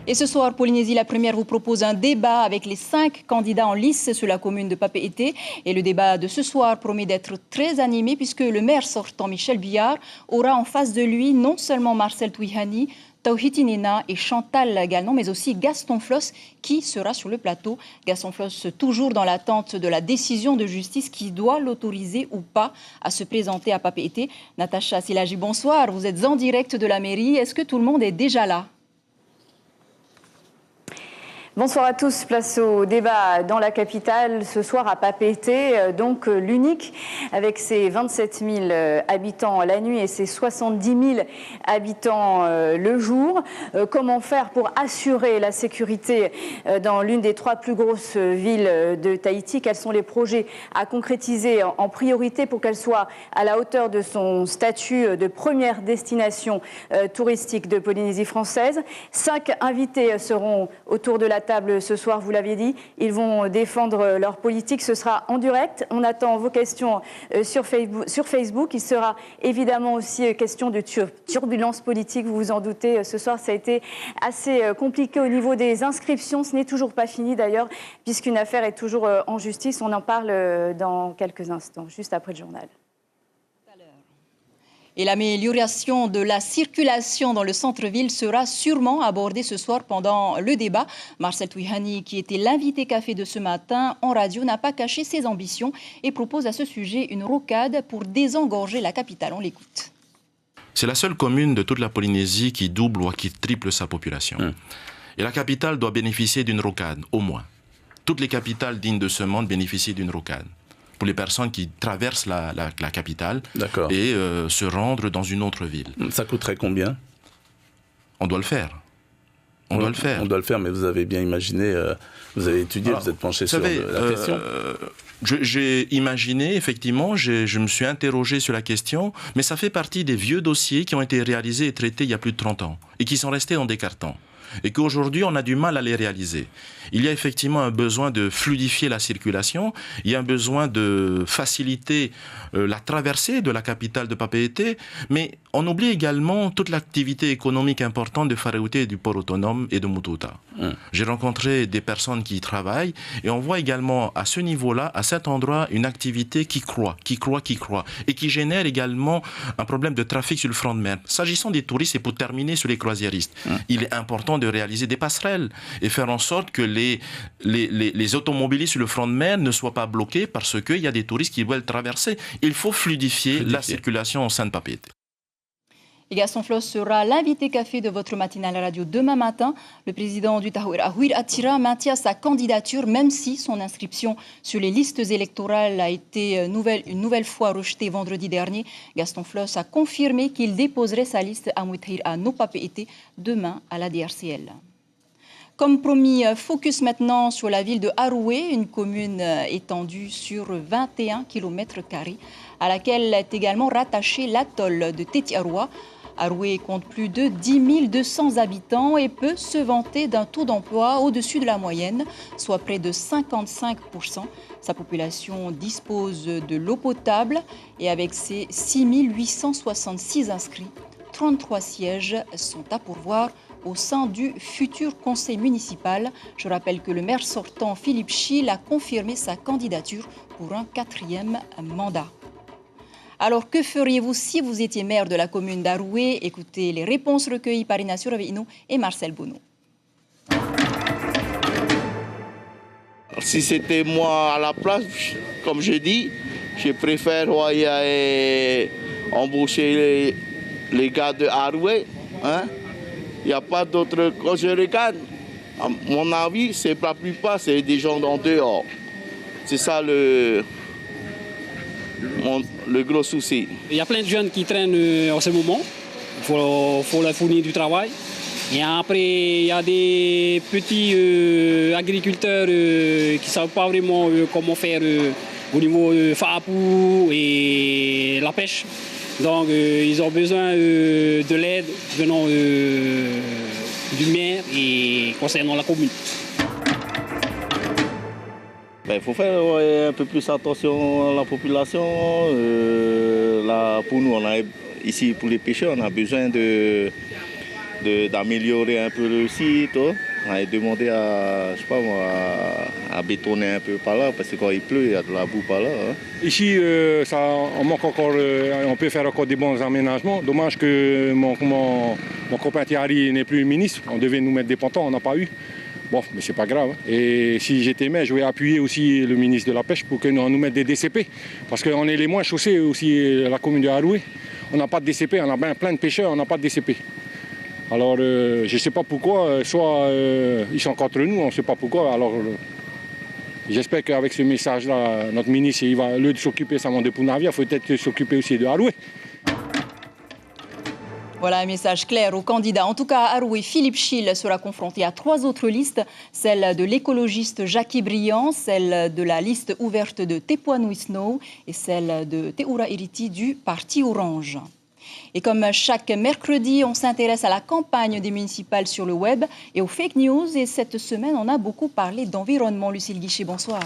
Et ce soir, Polynésie la Première vous propose un débat avec les 5 candidats en lice sur la commune de Papeete. Et le débat de ce soir promet d'être très animé puisque le maire sortant Michel Billard aura en face de lui non seulement Marcel Touihani, Tauhiti Nena et Chantal Gallon, mais aussi Gaston Floss qui sera sur le plateau. Gaston Floss toujours dans l'attente de la décision de justice qui doit l'autoriser ou pas à se présenter à Papeete. Natacha Silagi, bonsoir. Vous êtes en direct de la mairie. Est-ce que tout le monde est déjà là ? Bonsoir à tous, place au débat dans la capitale ce soir à Papeete, donc l'unique avec ses 27 000 habitants la nuit et ses 70 000 habitants le jour. Comment faire pour assurer la sécurité dans l'une des 3 plus grosses villes de Tahiti? Quels sont les projets à concrétiser en priorité pour qu'elle soit à la hauteur de son statut de première destination touristique de Polynésie française? 5 invités seront autour de la table ce soir, vous l'aviez dit. Ils vont défendre leur politique. Ce sera en direct. On attend vos questions sur Facebook. Il sera évidemment aussi question de turbulence politique. Vous vous en doutez, ce soir, ça a été assez compliqué au niveau des inscriptions. Ce n'est toujours pas fini d'ailleurs, puisqu'une affaire est toujours en justice. On en parle dans quelques instants, juste après le journal. Et l'amélioration de la circulation dans le centre-ville sera sûrement abordée ce soir pendant le débat. Marcel Touihani, qui était l'invité café de ce matin en radio, n'a pas caché ses ambitions et propose à ce sujet une rocade pour désengorger la capitale. On l'écoute. C'est la seule commune de toute la Polynésie qui double ou qui triple sa population. Et la capitale doit bénéficier d'une rocade, au moins. Toutes les capitales dignes de ce monde bénéficient d'une rocade pour les personnes qui traversent la capitale et se rendre dans une autre ville. Ça coûterait combien ? On doit le faire. On doit le faire, mais vous avez bien imaginé, vous avez étudié, vous êtes penché sur la question. J'ai imaginé, effectivement, je me suis interrogé sur la question, mais ça fait partie des vieux dossiers qui ont été réalisés et traités il y a plus de 30 ans et qui sont restés dans des cartons. Et qu'aujourd'hui, on a du mal à les réaliser. Il y a effectivement un besoin de fluidifier la circulation, il y a un besoin de faciliter la traversée de la capitale de Papeete, mais on oublie également toute l'activité économique importante de Whareute et du port autonome et de Mututa. J'ai rencontré des personnes qui y travaillent et on voit également à ce niveau-là, à cet endroit, une activité qui croît et qui génère également un problème de trafic sur le front de mer. S'agissant des touristes et pour terminer sur les croisiéristes, il est important de réaliser des passerelles et faire en sorte que les automobilistes sur le front de mer ne soient pas bloqués parce qu'il y a des touristes qui veulent traverser. Il faut fluidifier la circulation au sein de Papeete. Et Gaston Floss sera l'invité café de votre matinale radio demain matin. Le président du Tahuira, Huir Atira, maintient sa candidature, même si son inscription sur les listes électorales a été une nouvelle fois rejetée vendredi dernier. Gaston Floss a confirmé qu'il déposerait sa liste à Muithira no Papeete demain à la DRCL. Comme promis, focus maintenant sur la ville de Aroué, une commune étendue sur 21 km², à laquelle est également rattaché l'atoll de Tetiaroa. Aroué compte plus de 10 200 habitants et peut se vanter d'un taux d'emploi au-dessus de la moyenne, soit près de 55%. Sa population dispose de l'eau potable et avec ses 6 866 inscrits, 33 sièges sont à pourvoir au sein du futur conseil municipal. Je rappelle que le maire sortant, Philippe Chil, a confirmé sa candidature pour un 4e mandat. Alors, que feriez-vous si vous étiez maire de la commune d'Aroué? Écoutez les réponses recueillies par Ignacio Ravino et Marcel Bono. Si c'était moi à la place, comme je dis, je préfère embaucher les gars de Aroué. Il n'y a pas d'autre... Quand je regarde, à mon avis, c'est la plupart, c'est des gens en dehors. C'est ça le gros souci. Il y a plein de jeunes qui traînent en ce moment. Il faut leur fournir du travail. Et après, il y a des petits agriculteurs qui ne savent pas vraiment comment faire au niveau Fa'apu et la pêche. Donc, ils ont besoin de l'aide venant du maire et concernant la commune. Il faut faire un peu plus attention à la population. Là, pour nous, ici, pour les pêcheurs, on a besoin d'améliorer un peu le site. On a demandé à, je sais pas moi, à bétonner un peu par là, parce que quand il pleut, il y a de la boue par là. Ici, on manque encore, on peut faire encore des bons aménagements. Dommage que mon copain Thierry n'est plus ministre. On devait nous mettre des pontons, on n'a pas eu. Bon, mais c'est pas grave. Et si j'étais maire, je vais appuyer aussi le ministre de la Pêche pour qu'on nous mette des DCP. Parce qu'on est les moins chaussés aussi, la commune de Haroué. On n'a pas de DCP, on a plein de pêcheurs, on n'a pas de DCP. Alors, je ne sais pas pourquoi, soit ils sont contre nous, on ne sait pas pourquoi. Alors, j'espère qu'avec ce message-là, notre ministre, il va, au lieu de s'occuper seulement de Punavia, il faut peut-être s'occuper aussi de Haroué. Voilà un message clair aux candidats. En tout cas, à Haroué, Philippe Schill sera confronté à 3 autres listes, celle de l'écologiste Jackie Briand, celle de la liste ouverte de Tepuanui Snow et celle de Teura Iriti du Parti Orange. Et comme chaque mercredi, on s'intéresse à la campagne des municipales sur le web et aux fake news. Et cette semaine, on a beaucoup parlé d'environnement. Lucille Guichet, bonsoir.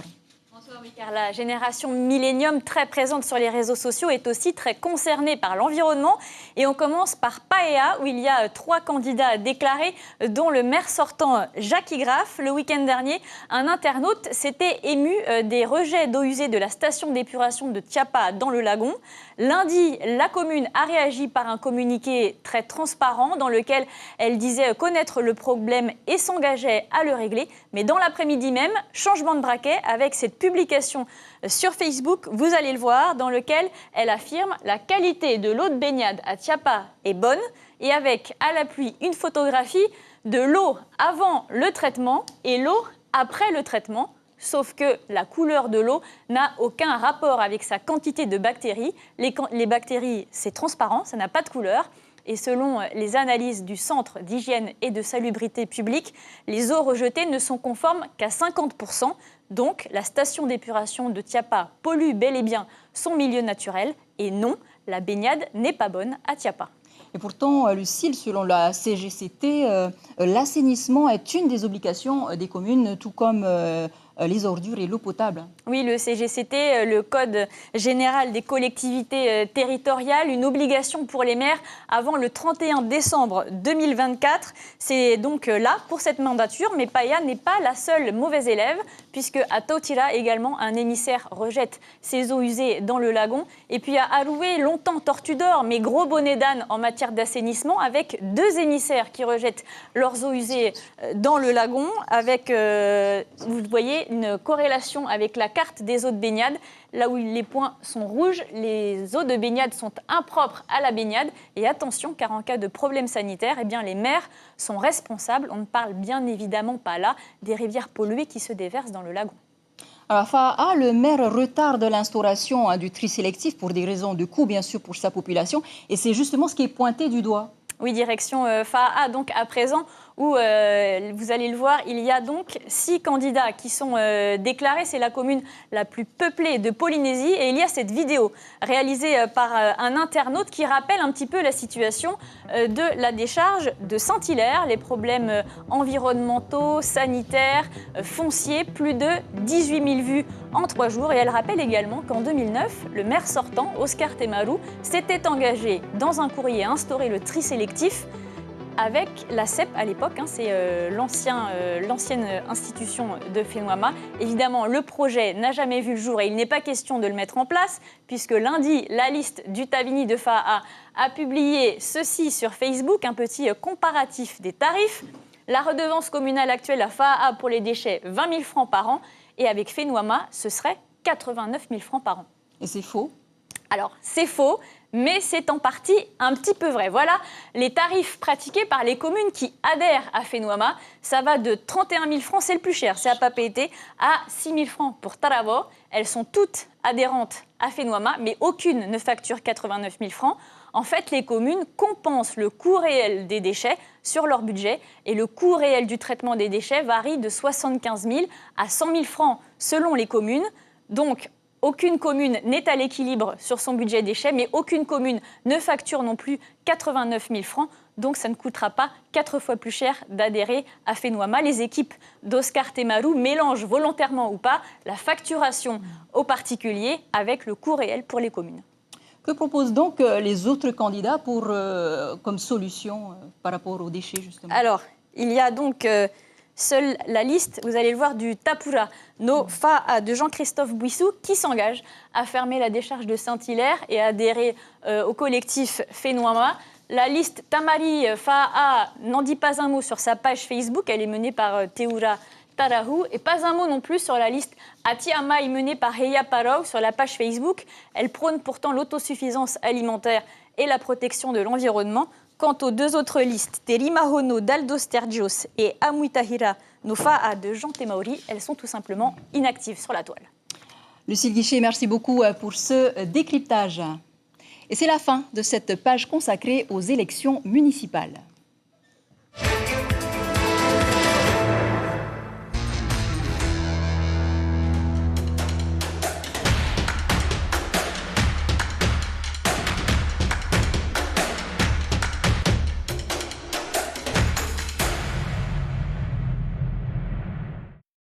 Bonsoir, oui, car la génération millénium très présente sur les réseaux sociaux est aussi très concernée par l'environnement. Et on commence par Paea, où il y a 3 candidats déclarés, dont le maire sortant Jackie Graff. Le week-end dernier, un internaute s'était ému des rejets d'eau usée de la station d'épuration de Tiapa dans le lagon. Lundi, la commune a réagi par un communiqué très transparent dans lequel elle disait connaître le problème et s'engageait à le régler. Mais dans l'après-midi même, changement de braquet avec cette publication sur Facebook, vous allez le voir, dans lequel elle affirme la qualité de l'eau de baignade à Tiapa est bonne et avec à l'appui une photographie de l'eau avant le traitement et l'eau après le traitement. Sauf que la couleur de l'eau n'a aucun rapport avec sa quantité de bactéries. Les bactéries, c'est transparent, ça n'a pas de couleur. Et selon les analyses du Centre d'hygiène et de salubrité publique, les eaux rejetées ne sont conformes qu'à 50%. Donc, la station d'épuration de Tiapa pollue bel et bien son milieu naturel. Et non, la baignade n'est pas bonne à Tiapa. Et pourtant, Lucille, selon la CGCT, l'assainissement est une des obligations des communes, tout comme les ordures et l'eau potable. Oui, le CGCT, le Code général des collectivités territoriales, une obligation pour les maires avant le 31 décembre 2024. C'est donc là pour cette mandature, mais Paea n'est pas la seule mauvaise élève, puisque à Tautira également, un émissaire rejette ses eaux usées dans le lagon. Et puis à Haroué, longtemps tortue d'or, mais gros bonnet d'âne en matière d'assainissement, avec 2 émissaires qui rejettent leurs eaux usées dans le lagon, avec, vous voyez, une corrélation avec la carte des eaux de baignade. Là où les points sont rouges, les eaux de baignade sont impropres à la baignade. Et attention, car en cas de problème sanitaire, eh bien, les maires sont responsables. On ne parle bien évidemment pas là des rivières polluées qui se déversent dans le lagon. Alors, FAA, le maire retarde l'instauration du tri sélectif pour des raisons de coût, bien sûr, pour sa population. Et c'est justement ce qui est pointé du doigt. Oui, direction FAA, donc à présent, où vous allez le voir, il y a donc 6 candidats qui sont déclarés. C'est la commune la plus peuplée de Polynésie. Et il y a cette vidéo réalisée par un internaute qui rappelle un petit peu la situation de la décharge de Saint-Hilaire, les problèmes environnementaux, sanitaires, fonciers, plus de 18 000 vues en 3 jours. Et elle rappelle également qu'en 2009, le maire sortant, Oscar Temaru, s'était engagé dans un courrier à instaurer le tri sélectif avec la CEP à l'époque, c'est l'ancienne institution de Whenua. Évidemment, le projet n'a jamais vu le jour et il n'est pas question de le mettre en place, puisque lundi, la liste du Tavini de FAA a publié ceci sur Facebook, un petit comparatif des tarifs. La redevance communale actuelle à FAA pour les déchets, 20 000 francs par an, et avec Whenua, ce serait 89 000 francs par an. Et c'est faux ? Alors, c'est faux, mais c'est en partie un petit peu vrai. Voilà les tarifs pratiqués par les communes qui adhèrent à Whenua. Ça va de 31 000 francs, c'est le plus cher, c'est à Papeete, à 6 000 francs pour Taravo. Elles sont toutes adhérentes à Whenua, mais aucune ne facture 89 000 francs. En fait, les communes compensent le coût réel des déchets sur leur budget et le coût réel du traitement des déchets varie de 75 000 à 100 000 francs selon les communes. Donc, aucune commune n'est à l'équilibre sur son budget déchets, mais aucune commune ne facture non plus 89 000 francs. Donc, ça ne coûtera pas 4 fois plus cher d'adhérer à Whenua. Les équipes d'Oscar Temaru mélangent volontairement ou pas la facturation aux particuliers avec le coût réel pour les communes. Que proposent donc les autres candidats comme solution par rapport aux déchets, justement? Alors, il y a donc seule la liste, vous allez le voir, du Tapura no Fa'a de Jean-Christophe Bouissou qui s'engage à fermer la décharge de Saint-Hilaire et à adhérer au collectif Fénoama. La liste Tamari Fa'a n'en dit pas un mot sur sa page Facebook, elle est menée par Teura Tarahu, et pas un mot non plus sur la liste Atiamai menée par Heya Parau sur la page Facebook. Elle prône pourtant l'autosuffisance alimentaire et la protection de l'environnement. Quant aux deux autres listes, Terimahono d'Aldo Stergios et Amuitahira no Fa'a de Jean Temauri, elles sont tout simplement inactives sur la toile. Lucille Guichet, merci beaucoup pour ce décryptage. Et c'est la fin de cette page consacrée aux élections municipales.